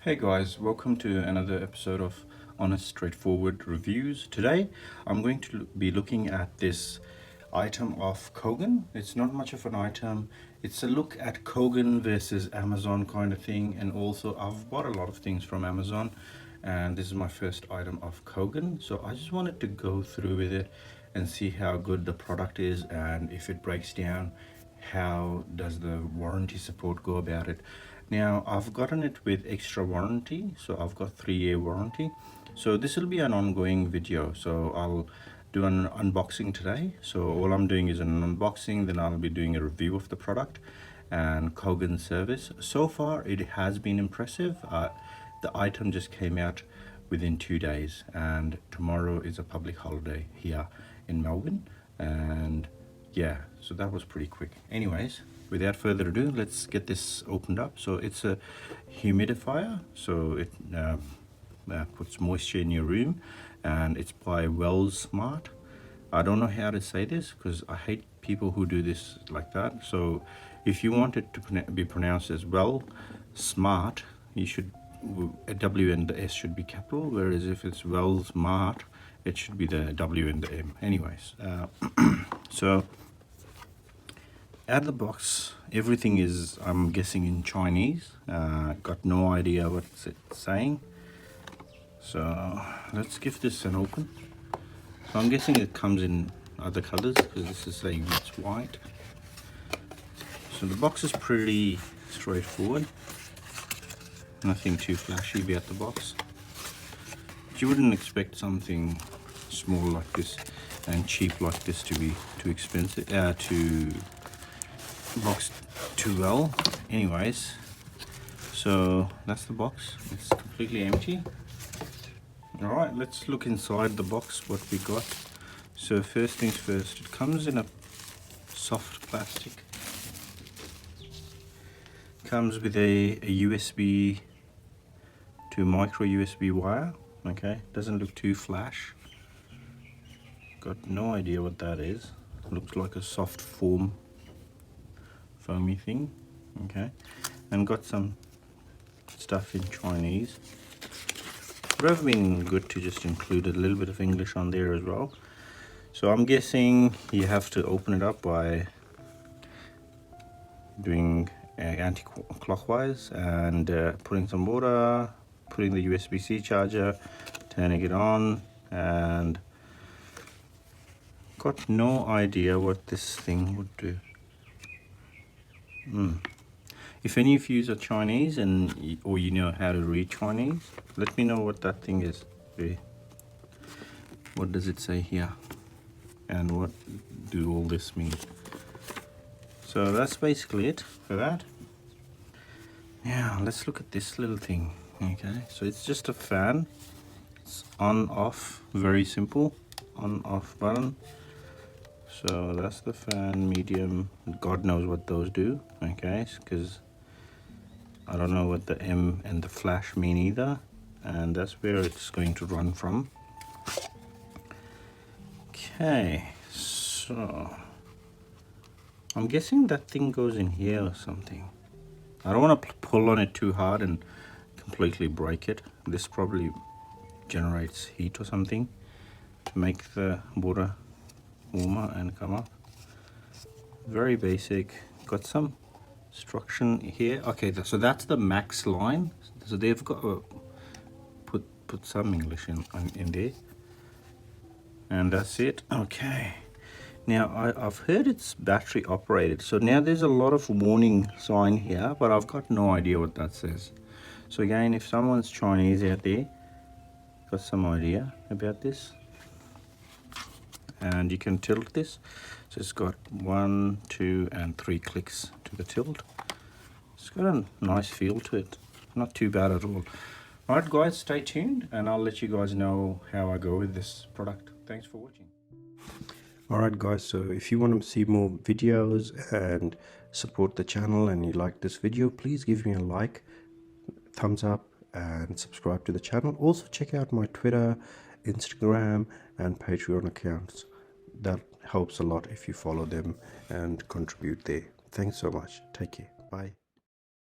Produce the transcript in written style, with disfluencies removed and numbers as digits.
Hey guys, welcome to another episode of Honest Straightforward Reviews. Today I'm going to be looking at this item of Kogan. It's not much of an item, it's a look at Kogan versus Amazon kind of thing, and also I've bought a lot of things from Amazon and this is my first item of Kogan, so I just wanted to go through with it and see how good the product is, and if it breaks down, how does the warranty support go about it. Now I've gotten it with extra warranty, so I've got 3-year warranty. So this will be an ongoing video, so I'll do an unboxing today. So all I'm doing is an unboxing, then I'll be doing a review of the product and Kogan service. So far it has been impressive. The item just came out within 2 days, and tomorrow is a public holiday here in Melbourne, and yeah, so that was pretty quick. Anyways, without further ado, let's get this opened up. So it's a humidifier, so it puts moisture in your room, and it's by Wellsmart. I don't know how to say this because I hate people who do this like that. So if you want it to be pronounced as well smart, you should, a W and the S should be capital, whereas if it's Wellsmart, it should be the W and the M. Anyways, so out of the box, everything is, I'm guessing, in Chinese. Got no idea what's it saying. So let's give this an open. So I'm guessing it comes in other colors because this is saying it's white. So the box is pretty straightforward. Nothing too flashy about the box. But you wouldn't expect something small like this and cheap like this to be too expensive, to box too well. Anyways, so that's the box. It's completely empty. All right, let's look inside the box what we got. So first things first, it comes in a soft plastic. Comes with a USB to micro USB wire. Okay, doesn't look too flash. Got no idea what that is. Looks like a soft foamy thing. Okay, and got some stuff in Chinese. It would have been good to just include a little bit of English on there as well. So I'm guessing you have to open it up by doing anti-clockwise and putting some water, putting the USB-C charger, turning it on, and got no idea what this thing would do. If any of you are Chinese or you know how to read Chinese, let me know what that thing is. What does it say here? And what do all this mean? So that's basically it for that. Now let's look at this little thing. Okay, so it's just a fan. It's on, off, very simple. On, off button. So that's the fan, medium. God knows what those do. Okay, because I don't know what the M and the flash mean either, and that's where it's going to run from. Okay, so I'm guessing that thing goes in here or something. I don't want to pull on it too hard and completely break it. This probably generates heat or something to make the water warmer and come up. Very basic. Got some instruction here. Okay, so that's the max line. So they've got put some English in there, and that's it. Okay. Now I've heard it's battery operated. So now there's a lot of warning sign here, but I've got no idea what that says. So again, if someone's Chinese out there, got some idea about this, and you can tilt this. So it's got 1, 2, and 3 clicks to the tilt. It's got a nice feel to it. Not too bad at all. Alright guys, stay tuned and I'll let you guys know how I go with this product. Thanks for watching. Alright guys, so if you want to see more videos and support the channel and you like this video, please give me a like, thumbs up, and subscribe to the channel. Also check out my Twitter, Instagram, and Patreon accounts. That helps a lot if you follow them and contribute there. Thanks so much. Take care. Bye.